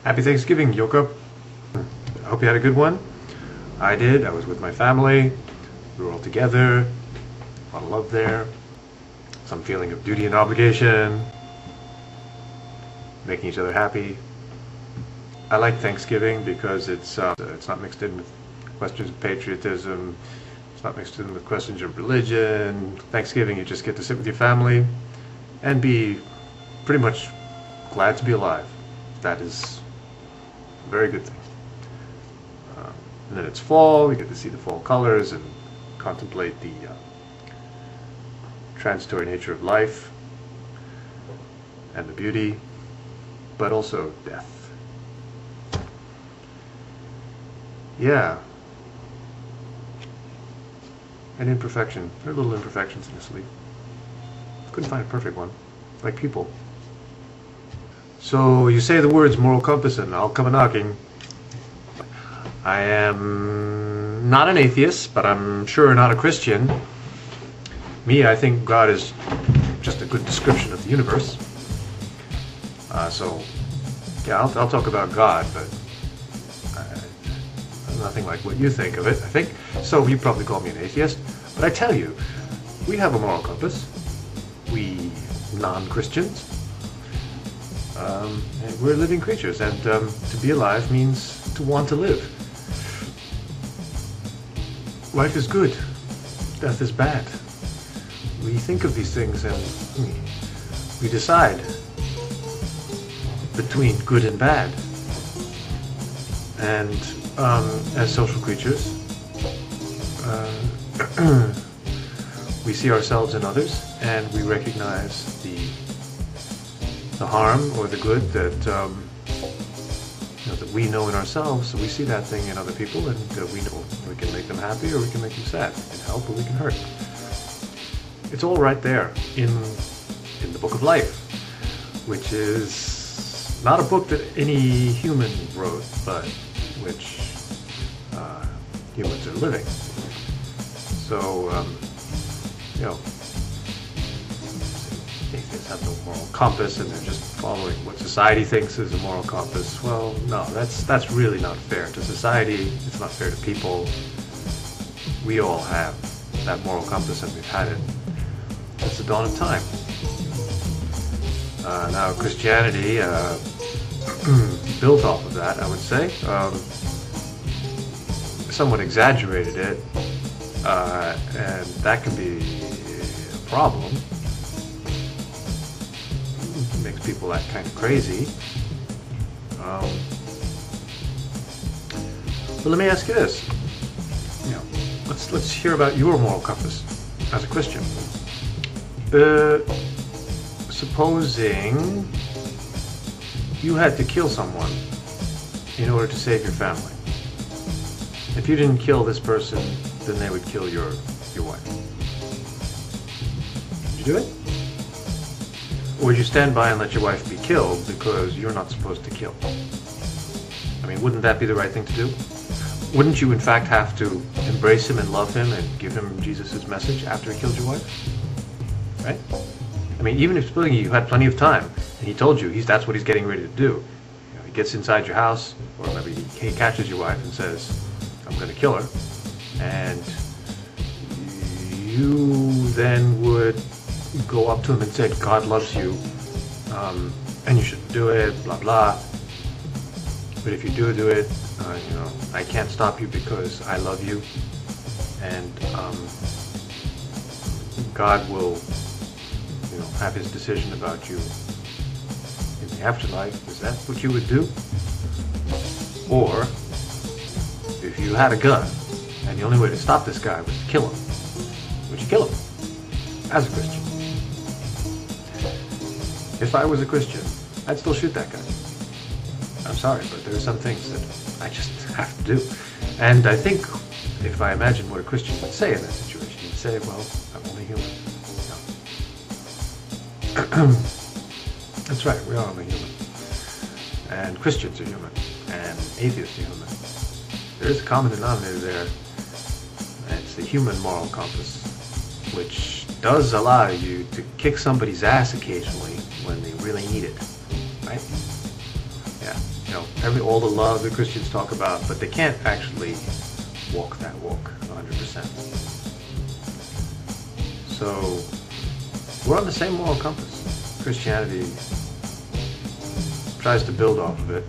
Happy Thanksgiving, Yokeup. I hope you had a good one. I did. I was with my family. We were all together. A lot of love there. Some feeling of duty and obligation. Making each other happy. I like Thanksgiving because it's not mixed in with questions of patriotism. It's not mixed in with questions of religion. Thanksgiving, you just get to sit with your family and be pretty much glad to be alive. That is a very good thing. And then it's fall. You get to see the fall colors and contemplate the transitory nature of life and the beauty, but also death. Yeah. And imperfection. There are little imperfections in this leaf. Couldn't find a perfect one. Like people. So you say the words moral compass and I'll come a-knocking. I am not an atheist, but I'm sure not a Christian. Me, I think God is just a good description of the universe. So, yeah, I'll talk about God, but nothing like what you think of it, I think. So you probably call me an atheist. But I tell you, we have a moral compass. We non-Christians. And we're living creatures, and to be alive means to want to live. Life is good. Death is bad. We think of these things and we decide between good and bad. And as social creatures, we see ourselves in others, and we recognize the harm or the good that that we know in ourselves. So we see that thing in other people, and we know we can make them happy or we can make them sad. We can help or we can hurt. It's all right there in the book of life, which is not a book that any human wrote, but which humans are living. So, atheists have no moral compass and they're just following what society thinks is a moral compass. Well, no, that's really not fair to society. It's not fair to people. We all have that moral compass, and we've had it since the dawn of time. Now, Christianity built off of that, I would say. Somewhat exaggerated it, and that can be a problem. Makes people act kind of crazy. But let me ask you this. Let's hear about your moral compass as a Christian. Supposing you had to kill someone in order to save your family. If you didn't kill this person, then they would kill your wife. Would you do it? Or would you stand by and let your wife be killed because you're not supposed to kill? I mean, wouldn't that be the right thing to do? Wouldn't you in fact have to embrace him and love him and give him Jesus' message after he killed your wife? Right? I mean, even if you had plenty of time and he told you that's what he's getting ready to do. He gets inside your house, or maybe he catches your wife and says, I'm going to kill her. And you then would go up to him and say, God loves you, and you shouldn't do it, blah, blah. But if you do it, I can't stop you because I love you, and God will, have his decision about you in the afterlife. Is that what you would do? Or, if you had a gun, and the only way to stop this guy was to kill him, would you kill him as a Christian? If I was a Christian, I'd still shoot that guy. I'm sorry, but there are some things that I just have to do. And I think if I imagine what a Christian would say in that situation, he'd say, well, I'm only human. That's right, we are only human. And Christians are human. And atheists are human. There is a common denominator there. And it's the human moral compass, which does allow you to kick somebody's ass occasionally when they really need it. Right? Yeah. all the love that Christians talk about, but they can't actually walk that walk 100%. So we're on the same moral compass. Christianity tries to build off of it,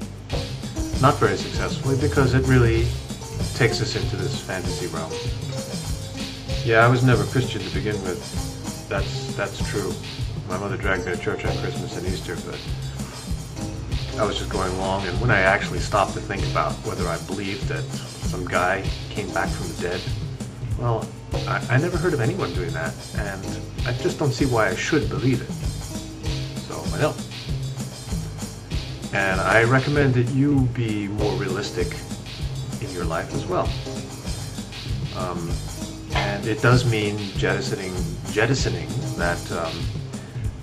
not very successfully, because it really takes us into this fantasy realm. Yeah, I was never Christian to begin with. That's true. My mother dragged me to church on Christmas and Easter, but I was just going along, and when I actually stopped to think about whether I believed that some guy came back from the dead, well, I never heard of anyone doing that, and I just don't see why I should believe it. So I don't. And I recommend that you be more realistic in your life as well. And it does mean jettisoning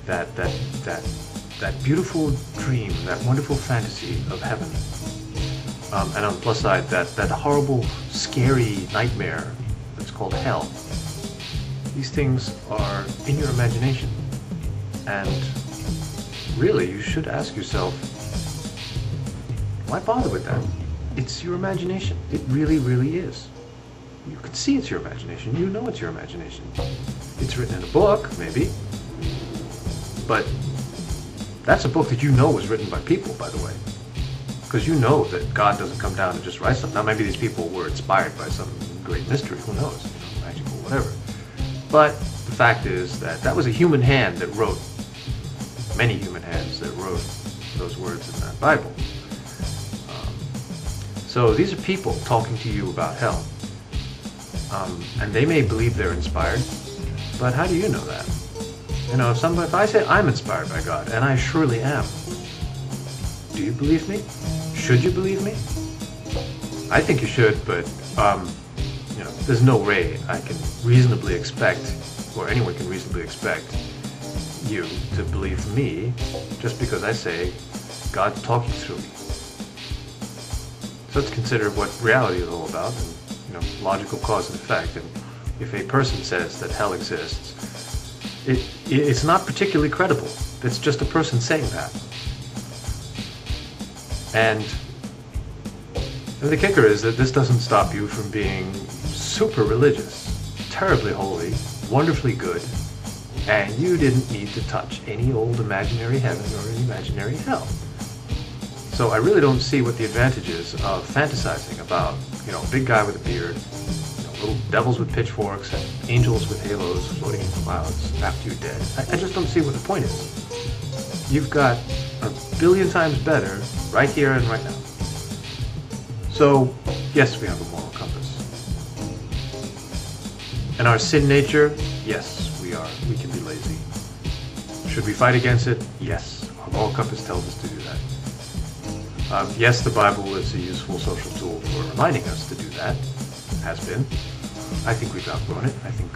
that beautiful dream, that wonderful fantasy of heaven. And on the plus side, that horrible, scary nightmare that's called hell. These things are in your imagination. And really, you should ask yourself, why bother with that? It's your imagination. It really, really is. You can see it's your imagination. You know it's your imagination. It's written in a book, maybe. But that's a book that you know was written by people, by the way. Because you know that God doesn't come down and just write stuff. Now, maybe these people were inspired by some great mystery. Who knows? Magical, whatever. But the fact is that that was a human hand that wrote, many human hands that wrote those words in that Bible. So these are people talking to you about hell. And they may believe they're inspired, but how do you know that? If I say I'm inspired by God, and I surely am, do you believe me? Should you believe me? I think you should, but there's no way I can reasonably expect, or anyone can reasonably expect, you to believe me just because I say God's talking through me. So let's consider what reality is all about, and logical cause and effect. And if a person says that hell exists, it's not particularly credible. It's just a person saying that. And the kicker is that this doesn't stop you from being super religious, terribly holy, wonderfully good, and you didn't need to touch any old imaginary heaven or an imaginary hell. So I really don't see what the advantage is of fantasizing about, a big guy with a beard, little devils with pitchforks, and angels with halos floating in clouds after you're dead. I just don't see what the point is. You've got a billion times better right here and right now. So, yes, we have a moral compass. And our sin nature, yes, we can be lazy. Should we fight against it? Yes. Our moral compass tells us to do that. Yes, the Bible is a useful social tool for reminding us to do that. Has been. I think we've outgrown it. I think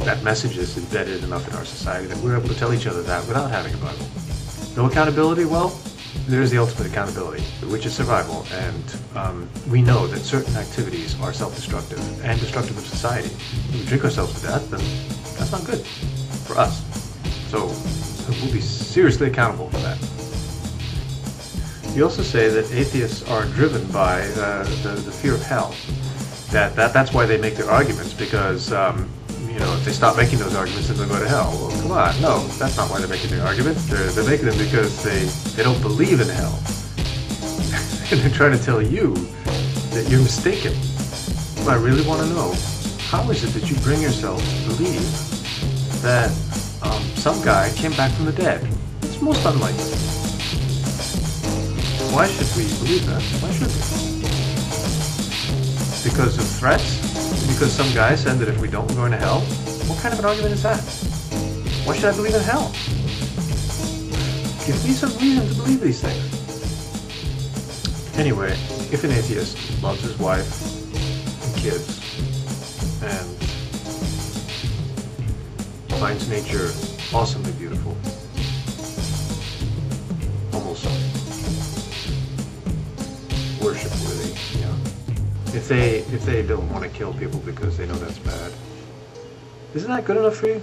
that message is embedded enough in our society that we're able to tell each other that without having a Bible. No accountability? Well, there's the ultimate accountability, which is survival. And we know that certain activities are self-destructive and destructive of society. If we drink ourselves to death, then that's not good for us. So we'll be seriously accountable for that. You also say that atheists are driven by the fear of hell. That's why they make their arguments, because if they stop making those arguments, then they'll go to hell. Well, come on, no, that's not why they're making their arguments. They're making them because they don't believe in hell, and they're trying to tell you that you're mistaken. But I really want to know, how is it that you bring yourself to believe that some guy came back from the dead? It's most unlikely. Why should we believe that? Why should we? Because of threats? Because some guy said that if we don't, we're going to hell? What kind of an argument is that? Why should I believe in hell? Give me some reason to believe these things. Anyway, if an atheist loves his wife and kids and finds nature awesomely beautiful, almost worship-worthy, if they don't want to kill people because they know that's bad, isn't that good enough for you?